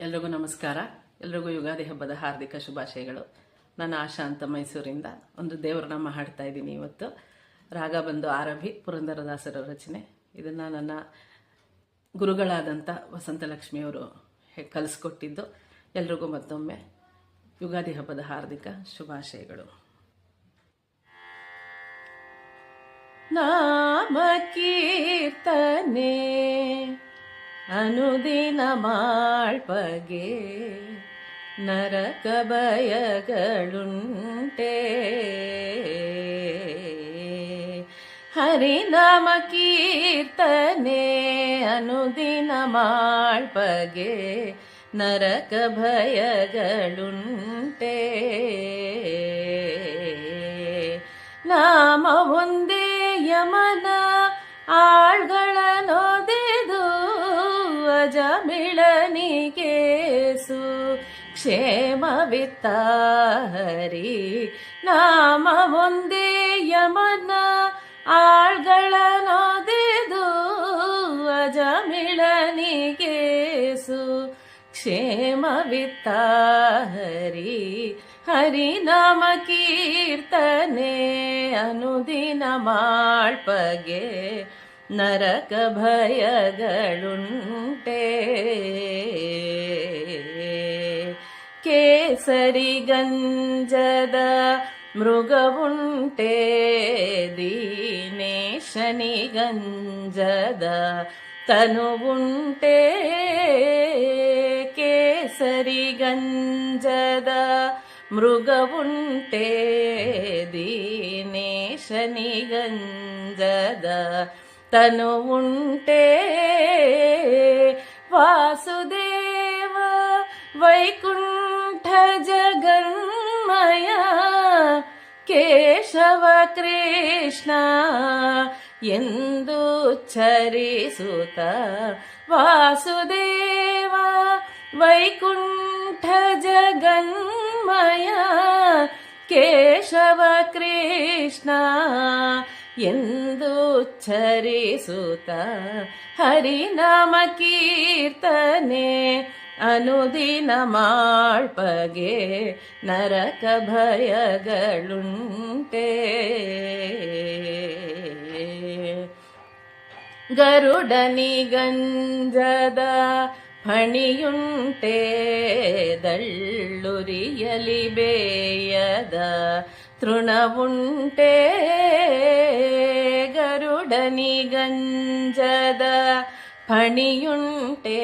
ಎಲ್ರಿಗೂ ನಮಸ್ಕಾರ. ಎಲ್ರಿಗೂ ಯುಗಾದಿ ಹಬ್ಬದ ಹಾರ್ದಿಕ ಶುಭಾಶಯಗಳು. ನಾನು ಆಶಾ ಅಂತ ಮೈಸೂರಿಂದ ಒಂದು ದೇವರನಾಮ ಹಾಡ್ತಾ ಇದ್ದೀನಿ. ಇವತ್ತು ರಾಗ ಬಂದು ಆರಭಿ, ಪುರಂದರದಾಸರ ರಚನೆ. ಇದನ್ನು ನನ್ನ ಗುರುಗಳಾದಂಥ ವಸಂತಲಕ್ಷ್ಮಿಯವರು ಕಲಿಸ್ಕೊಟ್ಟಿದ್ದು. ಎಲ್ರಿಗೂ ಮತ್ತೊಮ್ಮೆ ಯುಗಾದಿ ಹಬ್ಬದ ಹಾರ್ದಿಕ ಶುಭಾಶಯಗಳು. ನಾಮ ಕೀರ್ತನೆ ಅನುದಿನ ಮಾಳ್ಪಗೆ ನರಕ ಭಯಗಳುಂಟೆ. ಹರಿನಾಮ ಕೀರ್ತನೆ ಅನುದಿನ ಮಾಳ್ಪಗೆ ನರಕ ಭಯಗಳುಂಟೆ. ನಾಮ ಒಂದೇ ಯಮನ ಆಳ್ಗಳನೊದೆದು ಅಜಮಿಳನಿಗೇಸು ಕ್ಷೇಮವಿತ್ತ ಹರಿ. ನಾಮ ಒಂದೇ ಯಮನ ಆಳ್ಗಳನೊದೆದು ಅಜಮಿಳನಿಗೇಸು ಕ್ಷೇಮವಿತ್ತ ಹರಿ. ಹರಿನಾಮ ಕೀರ್ತನೆ ಅನುದಿನ ಮಾಳ್ಪಗೆ ನರಕ ಭಯಗಳುಂಟೆ. ಕೇಸರಿ ಗಂಜದ ಮೃಗವುಂಟೆ, ದೀನೇಶನಿ ಗಂಜದ ತನುವುಂಟೆ. ಕೇಸರಿ ಗಂಜದ ಮೃಗವುಂಟೆ, ದೀನೇಶನಿ ಗಂಜದ ತನುವುಂಟೆ. ವಾಸುದೇವ ವೈಕುಂಠ ಜಗನ್ಮಯ ಕೇಶವ ಕೃಷ್ಣ ಎಂದು ಛರಿಸುತ್ತ. ವಾಸುದೇವ ವೈಕುಂಠ ಜಗನ್ಮಯ ಕೇಶವ ಕೃಷ್ಣ ಎಂದು ಛರಿಸುತ್ತ. ಹರಿನಾಮ ಕೀರ್ತನೆ ಅನುದಿನ ಮಾಳ್ಪಗೆ ನರಕ ಭಯಗಳುಂಟೆ. ಗರುಡನಿ ಗಂಜದ ಫಣಿಯುಂಟೆ, ದಳ್ಳುರಿಯಲಿ ಬೇಯದ ತೃಣವುಂಟೆ. ಗರುಡನಿ ಗಂಜದ ಫಣಿಯುಂಟೆ,